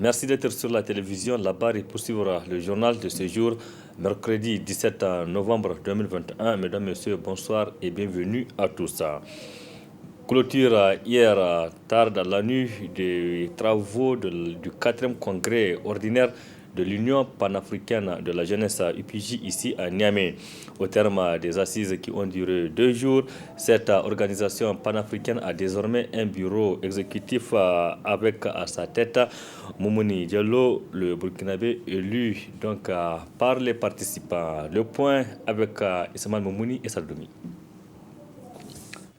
Merci d'être sur la télévision. La barre est pour suivre le journal de ce jour, mercredi 17 novembre 2021. Mesdames, Messieurs, bonsoir et bienvenue à tous. Clôture hier tard dans la nuit des travaux du 4e congrès ordinaire de l'Union panafricaine de la jeunesse UPJ ici à Niamey. Au terme des assises qui ont duré 2 jours, cette organisation panafricaine a désormais un bureau exécutif avec à sa tête Moumouni Diallo, le Burkinabé élu donc par les participants. Le point avec Ismaël Moumouni et Saldoumi.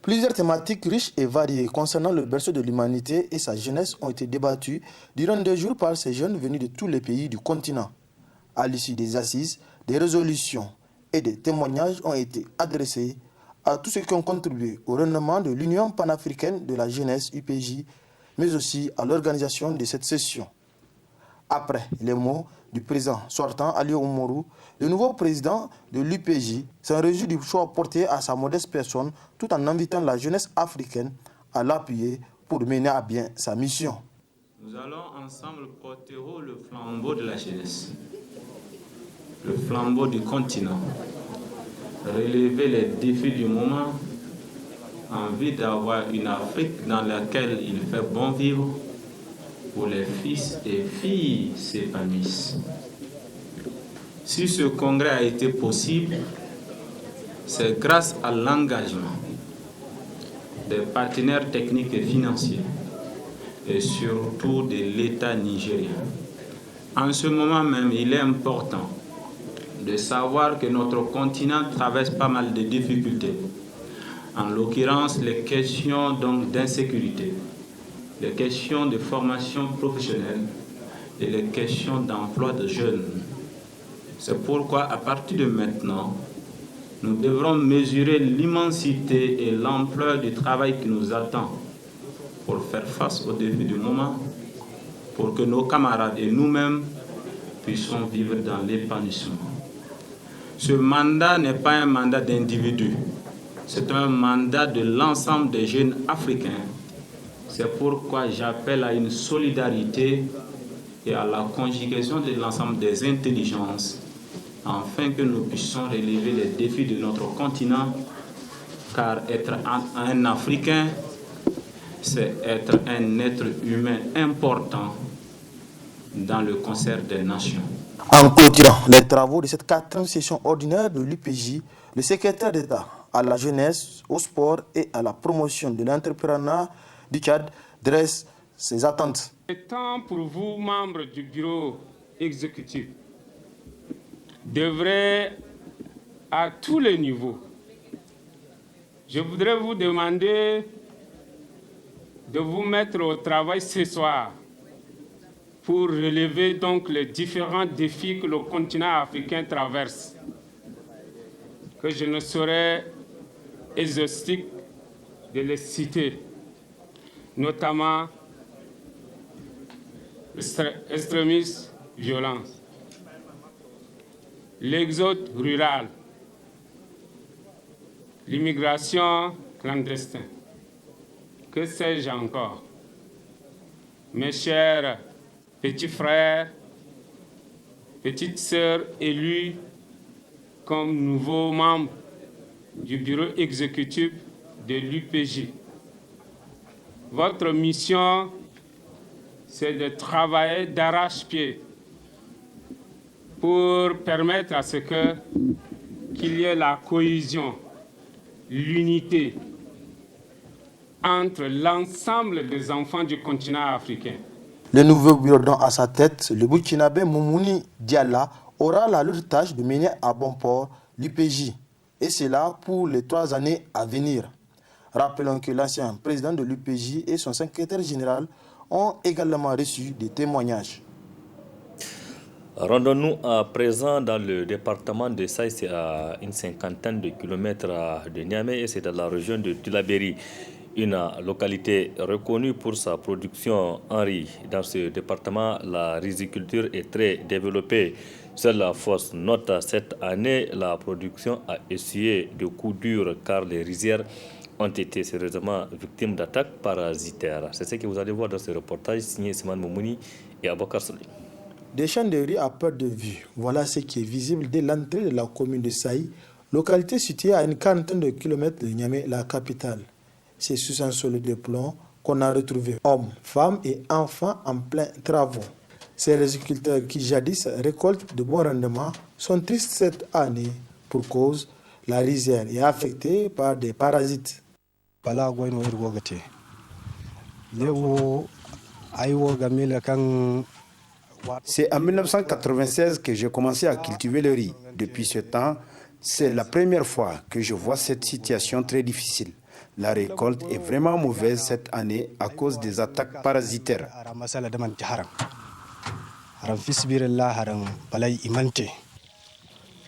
Plusieurs thématiques riches et variées concernant le berceau de l'humanité et sa jeunesse ont été débattues durant 2 jours par ces jeunes venus de tous les pays du continent. À l'issue des assises, des résolutions et des témoignages ont été adressés à tous ceux qui ont contribué au rayonnement de l'Union panafricaine de la jeunesse UPJ, mais aussi à l'organisation de cette session. Après les mots du président sortant, Ali Oumarou, le nouveau président de l'UPJ s'en réjouit du choix porté à sa modeste personne tout en invitant la jeunesse africaine à l'appuyer pour mener à bien sa mission. Nous allons ensemble porter haut le flambeau de la jeunesse, le flambeau du continent, relever les défis du moment, envie d'avoir une Afrique dans laquelle il fait bon vivre, où les fils et filles s'épanouissent. Si ce congrès a été possible, c'est grâce à l'engagement des partenaires techniques et financiers et surtout de l'État nigérien. En ce moment même, il est important de savoir que notre continent traverse pas mal de difficultés. En l'occurrence, les questions d'insécurité, les questions de formation professionnelle et les questions d'emploi de jeunes. C'est pourquoi, à partir de maintenant, nous devrons mesurer l'immensité et l'ampleur du travail qui nous attend pour faire face aux défis du moment, pour que nos camarades et nous-mêmes puissions vivre dans l'épanouissement. Ce mandat n'est pas un mandat d'individu, c'est un mandat de l'ensemble des jeunes africains. C'est pourquoi j'appelle à une solidarité et à la conjugaison de l'ensemble des intelligences afin que nous puissions relever les défis de notre continent, car être un Africain, c'est être un être humain important dans le concert des nations. En clôturant les travaux de cette 4e session ordinaire de l'UPJ, le secrétaire d'État à la jeunesse, au sport et à la promotion de l'entrepreneuriat du Tchad dresse ses attentes. C'est temps pour vous, membres du bureau exécutif, d'œuvrer à tous les niveaux. Je voudrais vous demander de vous mettre au travail ce soir pour relever donc les différents défis que le continent africain traverse, que je ne saurais exhaustif de les citer, notamment l'extrémisme, violence, l'exode rural, l'immigration clandestine, que sais-je encore. Mes chers petits frères, petites sœurs élus comme nouveaux membres du bureau exécutif de l'UPJ, votre mission, c'est de travailler d'arrache-pied pour permettre à ce qu'il y ait la cohésion, l'unité entre l'ensemble des enfants du continent africain. Le nouveau bureau dont à sa tête, le Burkinabé Moumouni Diallo aura la lourde tâche de mener à bon port l'UPJ, et cela pour les 3 années à venir. Rappelons que l'ancien président de l'UPJ et son secrétaire général ont également reçu des témoignages. Rendons-nous à présent dans le département de Saï, c'est à une 50aine de kilomètres de Niamey et c'est dans la région de Tillabéri, une localité reconnue pour sa production en riz. Dans ce département, la riziculture est très développée. Seule la force note cette année, la production a essuyé de coups durs car les rizières ont été sérieusement victimes d'attaques parasitaires. C'est ce que vous allez voir dans ce reportage signé Ismaël Moumouni et Abokar Solé. Des champs de riz à perte de vue, voilà ce qui est visible dès l'entrée de la commune de Saï, localité située à une quarantaine de kilomètres de Niamey, la capitale. C'est sous un sol de plomb qu'on a retrouvé hommes, femmes et enfants en plein travaux. Ces agriculteurs qui jadis récoltent de bons rendements sont tristes cette année pour cause la rizière est affectée par des parasites. C'est en 1996 que j'ai commencé à cultiver le riz. Depuis ce temps, c'est la première fois que je vois cette situation très difficile. La récolte est vraiment mauvaise cette année à cause des attaques parasitaires.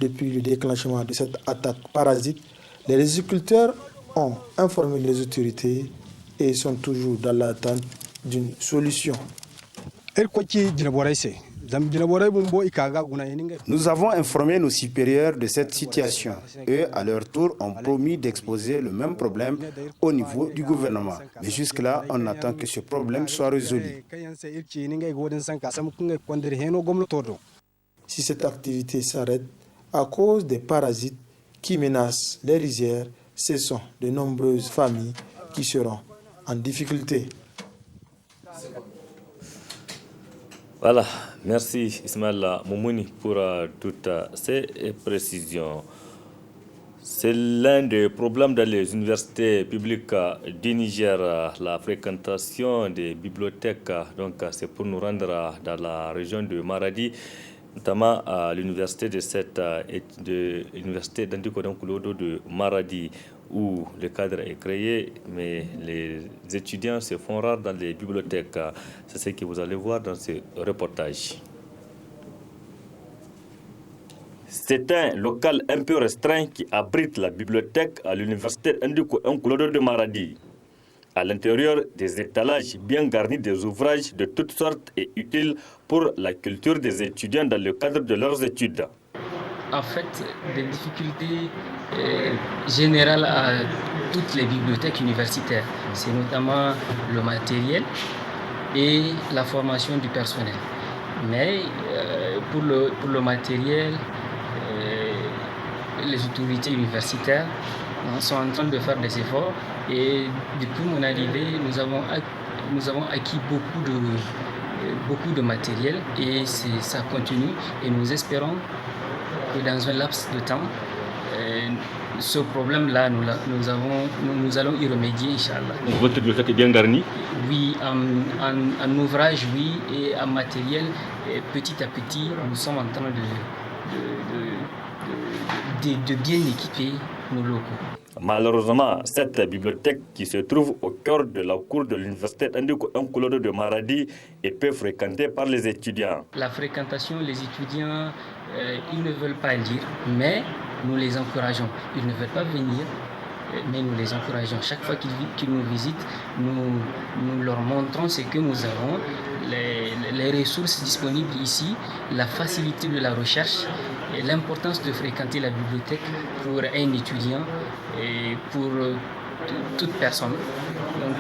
Depuis le déclenchement de cette attaque parasite, les agriculteurs ont informé les autorités et sont toujours dans l'attente d'une solution. Nous avons informé nos supérieurs de cette situation. Eux, à leur tour, ont promis d'exposer le même problème au niveau du gouvernement. Mais jusque-là, on attend que ce problème soit résolu. Si cette activité s'arrête à cause des parasites qui menacent les rizières, ce sont de nombreuses familles qui seront en difficulté. Voilà, merci Ismaël Moumouni pour toutes ces précisions. C'est l'un des problèmes dans les universités publiques du Niger, la fréquentation des bibliothèques. Donc, c'est pour nous rendre dans la région de Maradi, notamment à l'université de l'université d'Andikodon Koulodo de Maradi, où le cadre est créé, mais les étudiants se font rares dans les bibliothèques. C'est ce que vous allez voir dans ce reportage. C'est un local un peu restreint qui abrite la bibliothèque à l'université Ndiko Nkulodo de Maradi. À l'intérieur, des étalages bien garnis des ouvrages de toutes sortes et utiles pour la culture des étudiants dans le cadre de leurs études. En fait, des difficultés générales à toutes les bibliothèques universitaires. C'est notamment le matériel et la formation du personnel. Mais pour le matériel, les autorités universitaires sont en train de faire des efforts et depuis mon arrivée, nous avons acquis beaucoup de matériel et ça continue et nous espérons que dans un laps de temps, ce problème-là, nous allons y remédier, Inch'Allah. Votre bibliothèque est bien garnie? Oui, en ouvrage, oui, et en matériel, petit à petit, nous sommes en train de bien équiper nos locaux. Malheureusement, cette bibliothèque qui se trouve au cœur de la cour de l'université Nkulodo de Maradi est peu fréquentée par les étudiants. La fréquentation, les étudiants, ils ne veulent pas lire, mais nous les encourageons. Ils ne veulent pas venir, mais nous les encourageons. Chaque fois qu'ils nous visitent, nous leur montrons ce que nous avons, les ressources disponibles ici, la facilité de la recherche et l'importance de fréquenter la bibliothèque pour un étudiant et pour toute personne. Donc,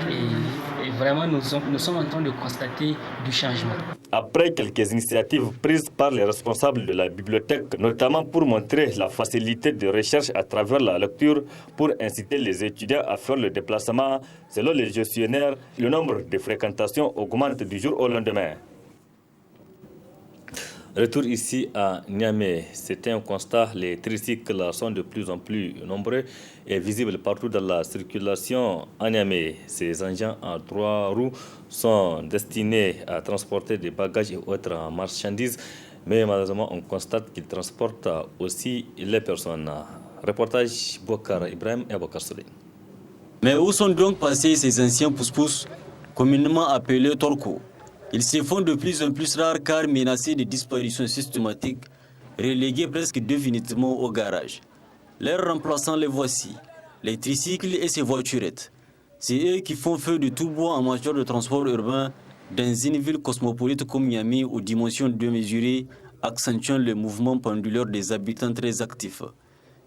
et vraiment, nous sommes en train de constater du changement. Après quelques initiatives prises par les responsables de la bibliothèque, notamment pour montrer la facilité de recherche à travers la lecture, pour inciter les étudiants à faire le déplacement, selon les gestionnaires, le nombre de fréquentations augmente du jour au lendemain. Retour ici à Niamey. C'était un constat, les tricycles sont de plus en plus nombreux et visibles partout dans la circulation à Niamey. Ces engins à 3 roues sont destinés à transporter des bagages et autres marchandises, mais malheureusement on constate qu'ils transportent aussi les personnes. Reportage Bokar Ibrahim et Abokar Solé. Mais où sont donc passés ces anciens pousse-pousse, communément appelés torco? Ils se font de plus en plus rares car menacés de disparition systématique, relégués presque définitivement au garage. Leurs remplaçants les voici, les tricycles et ces voiturettes. C'est eux qui font feu de tout bois en matière de transport urbain dans une ville cosmopolite comme Niamey aux dimensions démesurées, accentuant le mouvement pendulaire des habitants très actifs.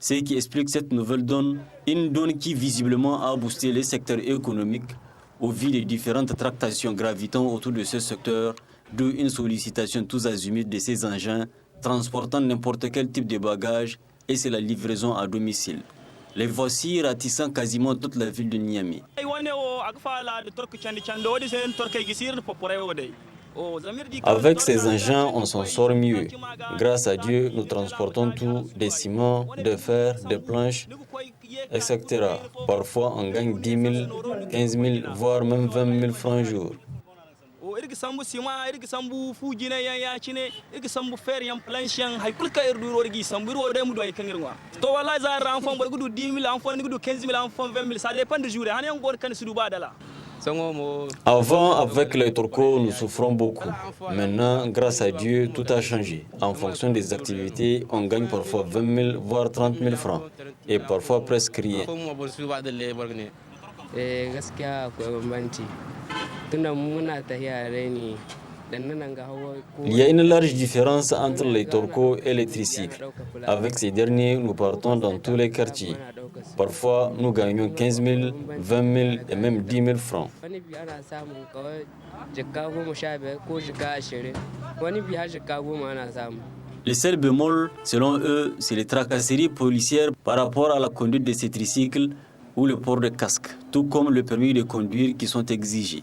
Ce qui explique cette nouvelle donne, une donne qui visiblement a boosté les secteurs économiques au vu des différentes tractations gravitant autour de ce secteur, d'où une sollicitation tous azimuts de ces engins transportant n'importe quel type de bagages et c'est la livraison à domicile. Les voici ratissant quasiment toute la ville de Niamey. Avec ces engins, on s'en sort mieux. Grâce à Dieu, nous transportons tout, des ciments, des fers, des planches, etc. Parfois, on gagne 10 000, 15 000, voire même 20 000 francs jour. Avant, avec les turcos, nous souffrons beaucoup. Maintenant, grâce à Dieu, tout a changé. En fonction des activités, on gagne parfois 20 000, voire 30 000 francs. Et parfois presque rien. Il y a une large différence entre les turcos et les tricycles. Avec ces derniers, nous partons dans tous les quartiers. Parfois, nous gagnons 15 000, 20 000 et même 10 000 francs. Le seul bémol, selon eux, c'est les tracasseries policières par rapport à la conduite de ces tricycles ou le port de casque, tout comme le permis de conduire qui sont exigés.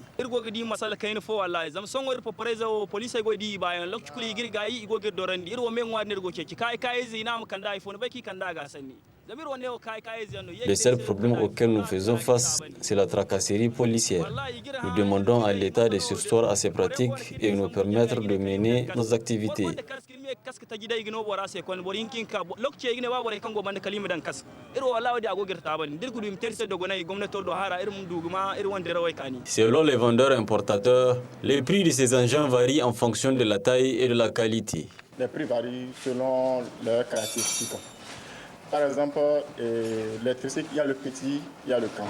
Le seul problème auquel nous faisons face, c'est la tracasserie policière. Nous demandons à l'État de surseoir à ces pratiques et nous permettre de mener nos activités. Selon les vendeurs importateurs, les prix de ces engins varient en fonction de la taille et de la qualité. Les prix varient selon leurs caractéristiques. Par exemple, les tricycles, il y a le petit, il y a le grand.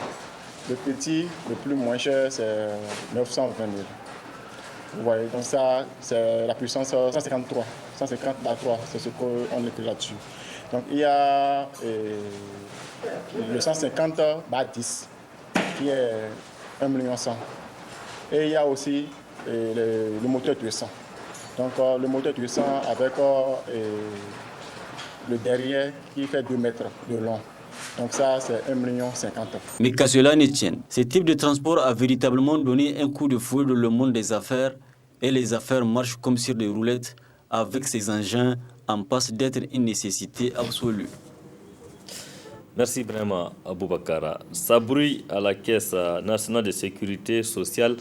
Le petit, le plus moins cher, c'est 920 000. Vous voyez, donc ça, c'est la puissance 153, 150 par 3, c'est ce qu'on écrit là-dessus. Donc il y a le 150 par 10, qui est 1 100 000. Et il y a aussi le moteur 800. Donc le moteur 800 avec le derrière qui fait 2 mètres de long. Donc ça, c'est 1 50 000. Mais qu'à cela ne tienne, ce type de transport a véritablement donné un coup de fouet dans le monde des affaires et les affaires marchent comme sur des roulettes avec ces engins en passe d'être une nécessité absolue. Merci vraiment Aboubakara. Ça bruit à la Caisse nationale de sécurité sociale.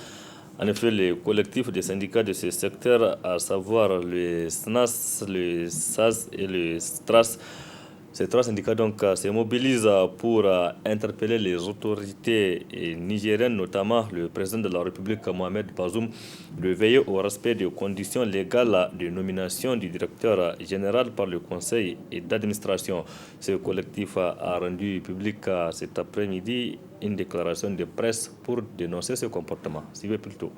En effet, les collectifs des syndicats de ce secteur, à savoir le SNAS, le SAS et le STRAS, ces trois syndicats donc, se mobilisent pour interpeller les autorités nigériennes, notamment le président de la République, Mohamed Bazoum, de veiller au respect des conditions légales de nomination du directeur général par le conseil d'administration. Ce collectif a rendu public cet après-midi une déclaration de presse pour dénoncer ce comportement. Suivez plutôt.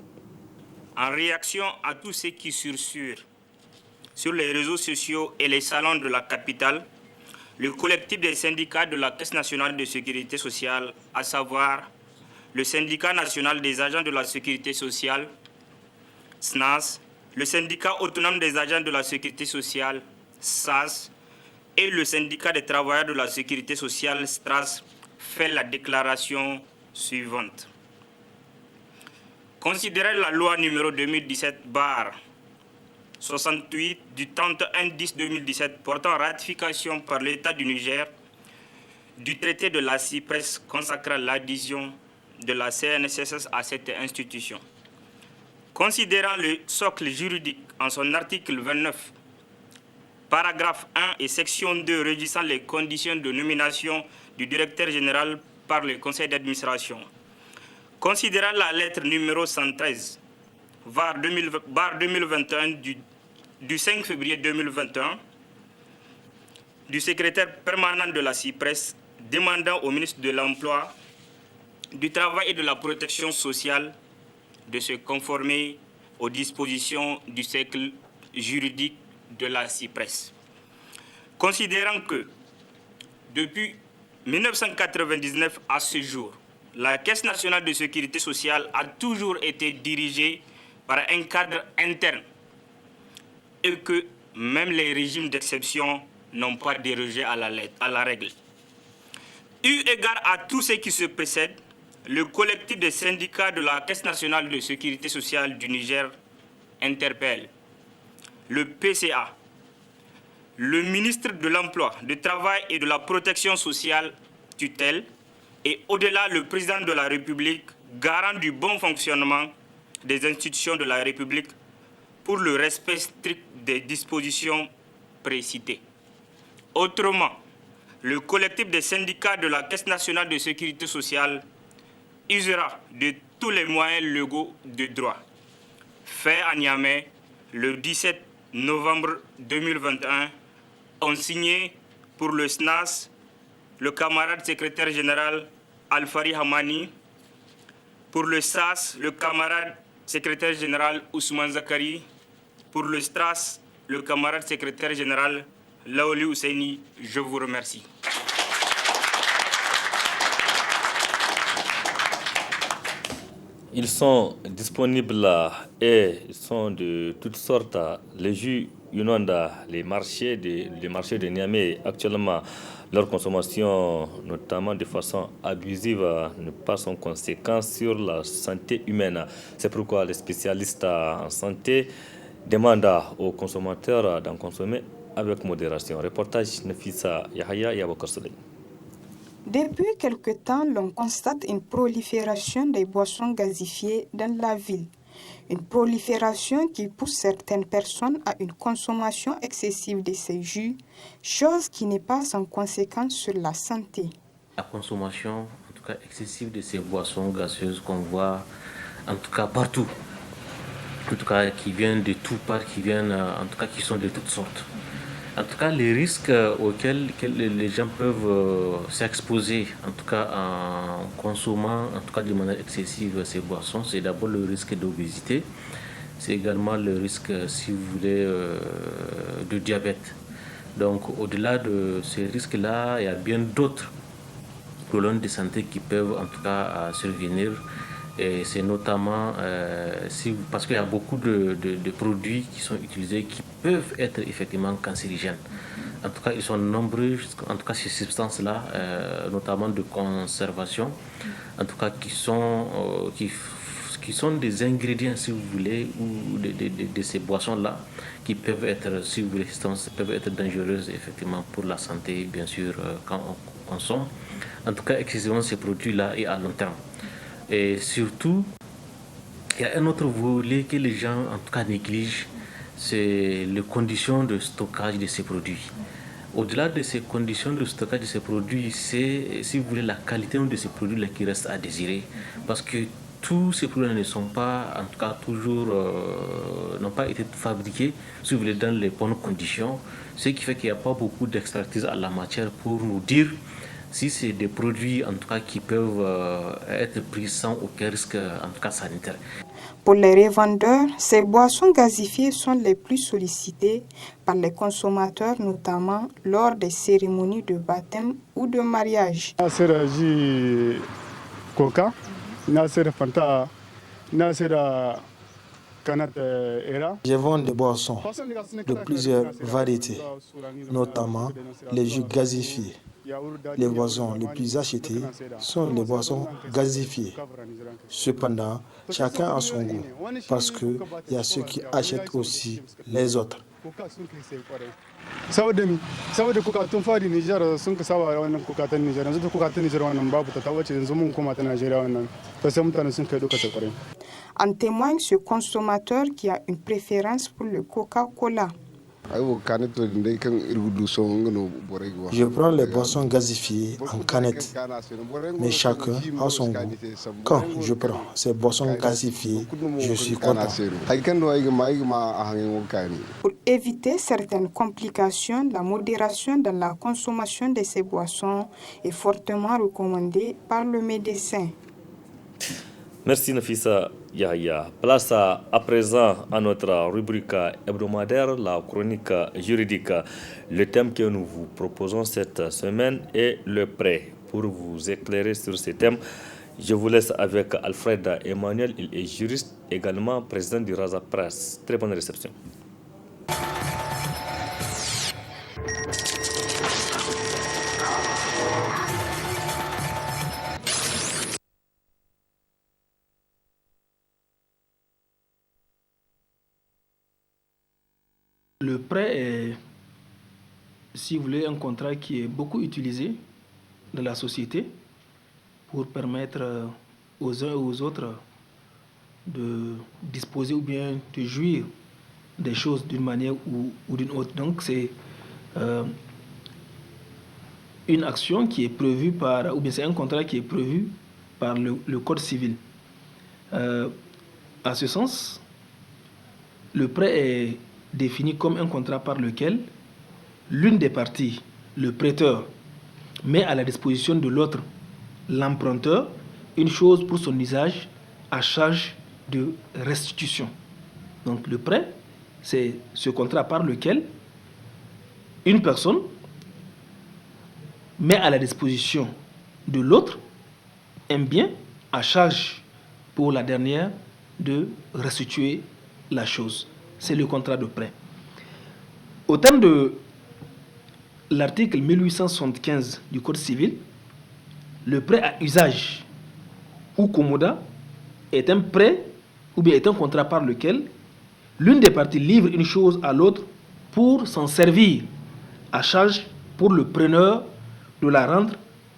En réaction à tout ce qui sursure sur les réseaux sociaux et les salons de la capitale, le collectif des syndicats de la Caisse nationale de sécurité sociale, à savoir le syndicat national des agents de la sécurité sociale, SNAS, le syndicat autonome des agents de la sécurité sociale, SAS, et le syndicat des travailleurs de la sécurité sociale, STRAS, fait la déclaration suivante. Considérant la loi numéro 2017/68 du 31-10-2017 portant ratification par l'État du Niger du traité de la CIPRES consacrant l'adhésion de la CNSS à cette institution. Considérant le socle juridique en son article 29, paragraphe 1 et section 2 régissant les conditions de nomination du directeur général par le conseil d'administration. Considérant la lettre numéro 113, VAR 2021 du 5 février 2021, du secrétaire permanent de la CIPRES demandant au ministre de l'Emploi, du Travail et de la Protection sociale de se conformer aux dispositions du cercle juridique de la CIPRES. Considérant que depuis 1999 à ce jour, la Caisse nationale de sécurité sociale a toujours été dirigée par un cadre interne et que même les régimes d'exception n'ont pas dérogé à la règle. Eu égard à tout ce qui se précède, le collectif des syndicats de la Caisse nationale de sécurité sociale du Niger interpelle le PCA, le ministre de l'Emploi, du Travail et de la Protection sociale tutelle et au-delà le président de la République, garant du bon fonctionnement des institutions de la République pour le respect strict des dispositions précitées. Autrement, le collectif des syndicats de la Caisse nationale de sécurité sociale usera de tous les moyens légaux de droit. Fait à Niamey, le 17 novembre 2021, ont signé pour le SNAS le camarade secrétaire général Alfari Hamani, pour le SAS le camarade secrétaire général Ousmane Zakari, pour le STRAS le camarade secrétaire général Laoli Ousseini. Je vous remercie. Ils sont disponibles et sont de toutes sortes. Les jus Yunanda, les marchés de Niamey, actuellement, leur consommation, notamment de façon abusive, n'a pas son conséquence sur la santé humaine. C'est pourquoi les spécialistes en santé demandent aux consommateurs d'en consommer avec modération. Reportage Nafisa Yahaya et Abokar Soleil. Depuis quelque temps, l'on constate une prolifération des boissons gazifiées dans la ville. Une prolifération qui pousse certaines personnes à une consommation excessive de ces jus, chose qui n'est pas sans conséquence sur la santé. La consommation, en tout cas excessive de ces boissons gazeuses qu'on voit, en tout cas partout, en tout cas qui viennent de tout part, qui viennent, en tout cas qui sont de toutes sortes. En tout cas, les risques auxquels les gens peuvent s'exposer, en tout cas en consommant, en tout cas de manière excessive ces boissons, c'est d'abord le risque d'obésité, c'est également le risque, si vous voulez, de diabète. Donc, au-delà de ces risques-là, il y a bien d'autres problèmes de santé qui peuvent, en tout cas, survenir. Et c'est notamment parce qu'il y a beaucoup de produits qui sont utilisés qui peuvent être effectivement cancérigènes. En tout cas, ils sont nombreux, en tout cas ces substances-là, notamment de conservation, en tout cas qui sont des ingrédients, si vous voulez, ou de ces boissons-là, qui peuvent être, si vous voulez, peuvent être dangereuses effectivement pour la santé, bien sûr, quand on consomme. En tout cas, excessivement ces produits-là et à long terme. Et surtout, il y a un autre volet que les gens, en tout cas, négligent, c'est les conditions de stockage de ces produits. Au-delà de ces conditions de stockage de ces produits, c'est, si vous voulez, la qualité de ces produits-là qui reste à désirer. Parce que tous ces produits ne sont pas, en tout cas, toujours, n'ont pas été fabriqués, si vous voulez, dans les bonnes conditions. Ce qui fait qu'il n'y a pas beaucoup d'expertise à la matière pour nous dire si c'est des produits, en tout cas, qui peuvent être pris sans aucun risque, en tout cas, sanitaire. Pour les revendeurs, ces boissons gazifiées sont les plus sollicitées par les consommateurs, notamment lors des cérémonies de baptême ou de mariage. Je vends des boissons de plusieurs variétés, notamment les jus gazifiés. Les boissons les plus achetées sont les boissons gazifiées. Cependant, chacun a son goût, parce qu'il y a ceux qui achètent aussi les autres. En témoigne ce consommateur qui a une préférence pour le Coca-Cola. Je prends les boissons gazifiées en canette, mais chacun a son goût. Quand je prends ces boissons gazifiées, je suis content. Pour éviter certaines complications, la modération dans la consommation de ces boissons est fortement recommandée par le médecin. Merci Nafissa Yahya. Place à présent à notre rubrique hebdomadaire, la chronique juridique. Le thème que nous vous proposons cette semaine est le prêt. Pour vous éclairer sur ce thème, je vous laisse avec Alfred Emmanuel. Il est juriste, également président du Raza Press. Très bonne réception. Le prêt est, si vous voulez, un contrat qui est beaucoup utilisé dans la société pour permettre aux uns et aux autres de disposer ou bien de jouir des choses d'une manière ou d'une autre. Donc c'est une action qui est prévue par, ou bien c'est un contrat qui est prévu par le Code civil. À ce sens, le prêt est défini comme un contrat par lequel l'une des parties, le prêteur, met à la disposition de l'autre, l'emprunteur, une chose pour son usage à charge de restitution. Donc le prêt, c'est ce contrat par lequel une personne met à la disposition de l'autre un bien à charge pour la dernière de restituer la chose. C'est le contrat de prêt. Au terme de l'article 1875 du Code civil, le prêt à usage ou commoda est un prêt ou bien est un contrat par lequel l'une des parties livre une chose à l'autre pour s'en servir à charge pour le preneur de la rendre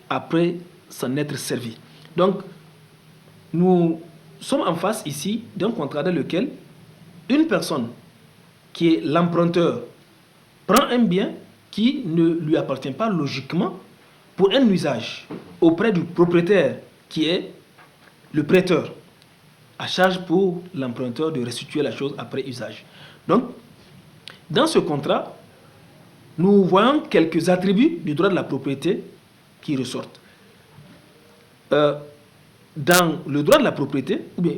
après s'en être servi. Donc, nous sommes en face ici d'un contrat dans lequel une personne qui est l'emprunteur prend un bien qui ne lui appartient pas logiquement pour un usage auprès du propriétaire qui est le prêteur, à charge pour l'emprunteur de restituer la chose après usage. Donc, dans ce contrat, nous voyons quelques attributs du droit de la propriété qui ressortent. Dans le droit de la propriété, ou bien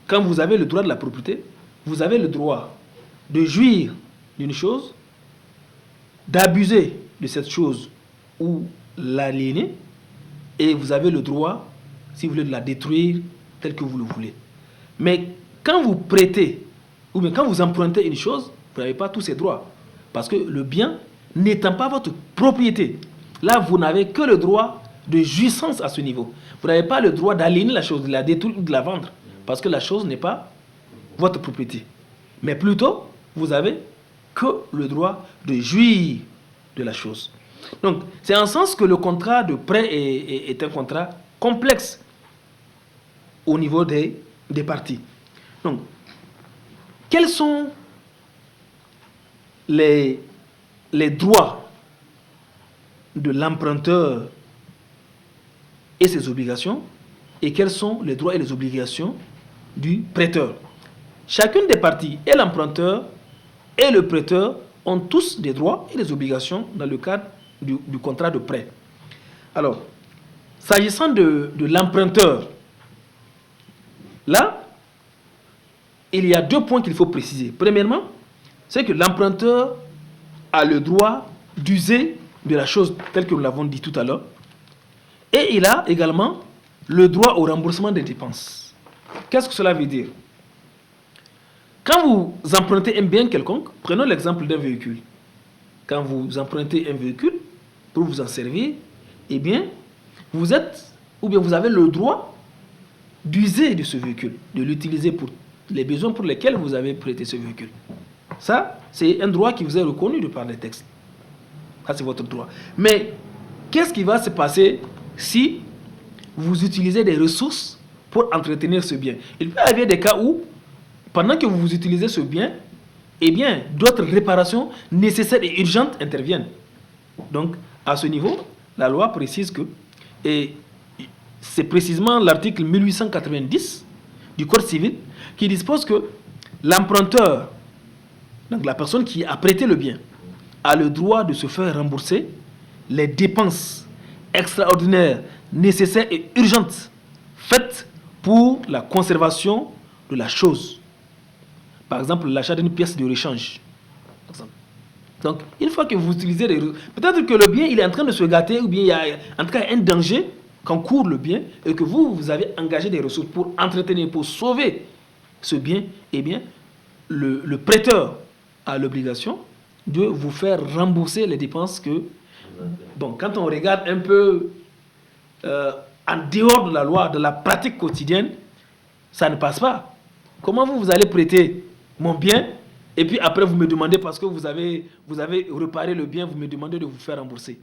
quand vous avez le droit de la propriété, vous avez le droit de jouir d'une chose, d'abuser de cette chose ou l'aliéner, et vous avez le droit, si vous voulez, de la détruire tel que vous le voulez. Mais quand vous prêtez, ou bien quand vous empruntez une chose, vous n'avez pas tous ces droits. Parce que le bien n'étant pas votre propriété, là, vous n'avez que le droit de jouissance à ce niveau. Vous n'avez pas le droit d'aliéner la chose, de la détruire ou de la vendre, parce que la chose n'est pas votre propriété. Mais plutôt, vous avez que le droit de jouir de la chose. Donc, c'est en sens que le contrat de prêt est un contrat complexe au niveau des parties. Donc, quels sont les droits de l'emprunteur et ses obligations, et quels sont les droits et les obligations du prêteur? Chacune des parties, et l'emprunteur et le prêteur, ont tous des droits et des obligations dans le cadre du contrat de prêt. Alors, s'agissant de l'emprunteur, là, il y a deux points qu'il faut préciser. Premièrement, c'est que l'emprunteur a le droit d'user de la chose telle que nous l'avons dit tout à l'heure, et il a également le droit au remboursement des dépenses. Qu'est-ce que cela veut dire? Quand vous empruntez un bien quelconque, prenons l'exemple d'un véhicule. Quand vous empruntez un véhicule pour vous en servir, eh bien, vous êtes, ou bien vous avez le droit d'user de ce véhicule, de l'utiliser pour les besoins pour lesquels vous avez prêté ce véhicule. Ça, c'est un droit qui vous est reconnu de par les textes. Ça, c'est votre droit. Mais qu'est-ce qui va se passer si vous utilisez des ressources pour entretenir ce bien? Il peut y avoir des cas où, pendant que vous utilisez ce bien, eh bien, d'autres réparations nécessaires et urgentes interviennent. Donc, à ce niveau, la loi précise que, et c'est précisément l'article 1890 du Code civil qui dispose que l'emprunteur, donc la personne qui a prêté le bien, a le droit de se faire rembourser les dépenses extraordinaires, nécessaires et urgentes faites pour la conservation de la chose. Par exemple, l'achat d'une pièce de rechange. Donc, une fois que vous utilisez les ressources, peut-être que le bien il est en train de se gâter, ou bien il y a en tout cas un danger qu'encourt le bien, et que vous avez engagé des ressources pour entretenir, pour sauver ce bien, eh bien, le prêteur a l'obligation de vous faire rembourser les dépenses que... Bon, quand on regarde un peu en dehors de la loi, de la pratique quotidienne, ça ne passe pas. Comment vous allez prêter mon bien et puis après vous me demandez, parce que vous avez réparé le bien, vous me demandez de vous faire rembourser?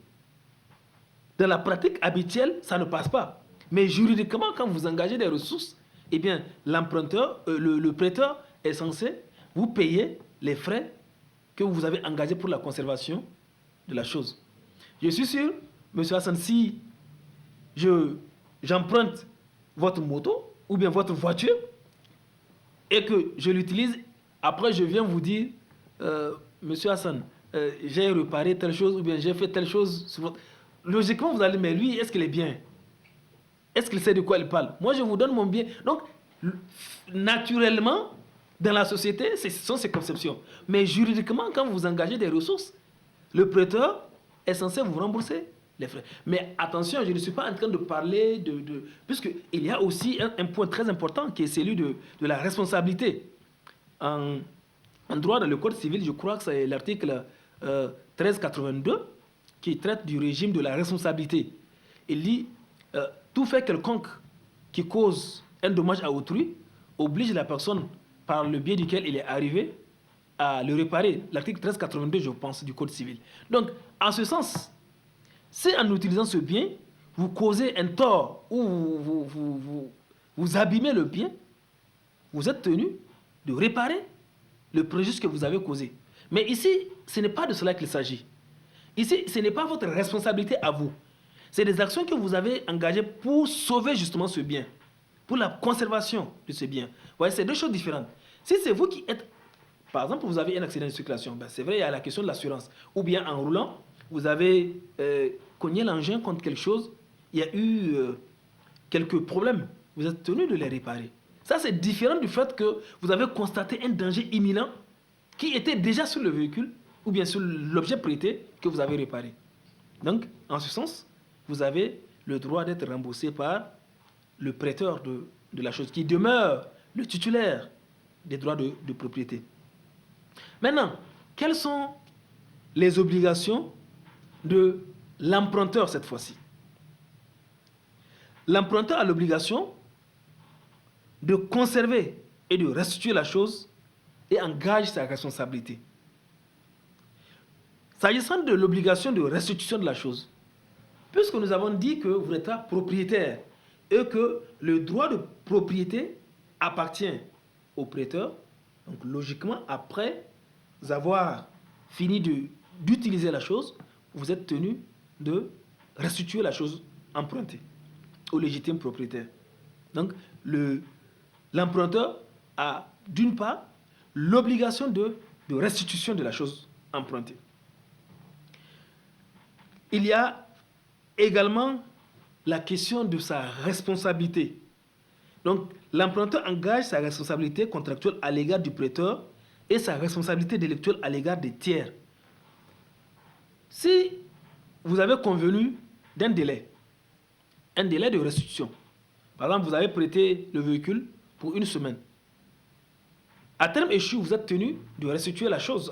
Dans la pratique habituelle, ça ne passe pas. Mais juridiquement, quand vous engagez des ressources, eh bien, l'emprunteur, le prêteur est censé vous payer les frais que vous avez engagés pour la conservation de la chose. Je suis sûr, M. Hassan, si j'emprunte votre moto ou bien votre voiture et que je l'utilise, après je viens vous dire, M. Hassan, j'ai réparé telle chose ou bien j'ai fait telle chose sur votre... Logiquement, vous allez, mais lui, est-ce qu'il est bien? Est-ce qu'il sait de quoi il parle? Moi, je vous donne mon bien. Donc, naturellement, dans la société, ce sont ces conceptions. Mais juridiquement, quand vous engagez des ressources, le prêteur est censé vous rembourser les frais. Mais attention, je ne suis pas en train de parler puisqu'il y a aussi un point très important qui est celui de la responsabilité. En droit, dans le Code civil, je crois que c'est l'article 1382 qui traite du régime de la responsabilité. Il dit tout fait quelconque qui cause un dommage à autrui oblige la personne par le biais duquel il est arrivé à le réparer. L'article 1382, je pense, du Code civil. Donc, en ce sens, si en utilisant ce bien, vous causez un tort ou vous abîmez le bien, vous êtes tenu de réparer le préjudice que vous avez causé. Mais ici, ce n'est pas de cela qu'il s'agit. Ici, ce n'est pas votre responsabilité à vous. C'est des actions que vous avez engagées pour sauver justement ce bien, pour la conservation de ce bien. Vous voyez, c'est deux choses différentes. Si c'est vous qui êtes... Par exemple, vous avez un accident de circulation, ben c'est vrai, il y a la question de l'assurance. Ou bien en roulant, vous avez cogné l'engin contre quelque chose, il y a eu quelques problèmes. Vous êtes tenu de les réparer. Ça, c'est différent du fait que vous avez constaté un danger imminent qui était déjà sur le véhicule ou bien sur l'objet prêté que vous avez réparé. Donc, en ce sens, vous avez le droit d'être remboursé par le prêteur de la chose qui demeure le titulaire des droits de propriété. Maintenant, quelles sont les obligations de l'emprunteur cette fois-ci? L'emprunteur a l'obligation de conserver et de restituer la chose et engage sa responsabilité. S'agissant de l'obligation de restitution de la chose, puisque nous avons dit que vous êtes propriétaire et que le droit de propriété appartient au prêteur, donc logiquement, après avoir fini d'utiliser la chose, vous êtes tenu de restituer la chose empruntée au légitime propriétaire. Donc, l'emprunteur a, d'une part, l'obligation de restitution de la chose empruntée. Il y a également la question de sa responsabilité. Donc, l'emprunteur engage sa responsabilité contractuelle à l'égard du prêteur et sa responsabilité délictuelle à l'égard des tiers. Si vous avez convenu d'un délai, un délai de restitution, par exemple, vous avez prêté le véhicule pour 1 semaine. À terme échu, vous êtes tenu de restituer la chose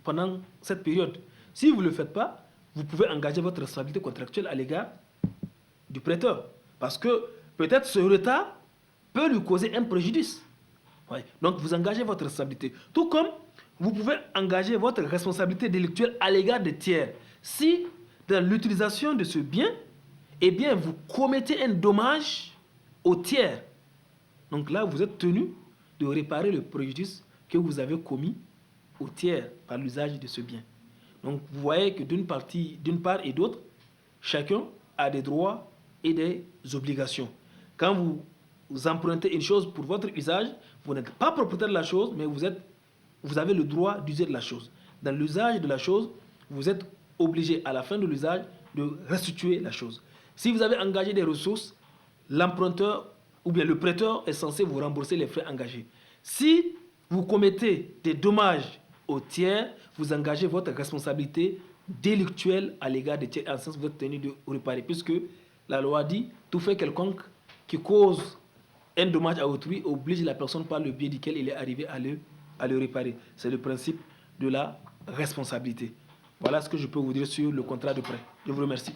pendant cette période. Si vous ne le faites pas, vous pouvez engager votre responsabilité contractuelle à l'égard du prêteur. Parce que peut-être ce retard peut lui causer un préjudice. Ouais. Donc vous engagez votre responsabilité. Tout comme vous pouvez engager votre responsabilité délictuelle à l'égard des tiers. Si dans l'utilisation de ce bien, eh bien vous commettez un dommage au tiers. Donc là, vous êtes tenu de réparer le préjudice que vous avez commis au tiers par l'usage de ce bien. Donc vous voyez que d'une part et d'autre, chacun a des droits et des obligations. Quand vous empruntez une chose pour votre usage, vous n'êtes pas propriétaire de la chose, mais vous avez le droit d'user de la chose. Dans l'usage de la chose, vous êtes obligé à la fin de l'usage de restituer la chose. Si vous avez engagé des ressources, l'emprunteur ou bien le prêteur est censé vous rembourser les frais engagés. Si vous commettez des dommages aux tiers, vous engagez votre responsabilité délictuelle à l'égard des tiers, en ce sens vous êtes tenu de réparer, puisque la loi dit tout fait quelconque qui cause un dommage à autrui oblige la personne par le biais duquel il est arrivé à le réparer. C'est le principe de la responsabilité. Voilà ce que je peux vous dire sur le contrat de prêt. Je vous remercie.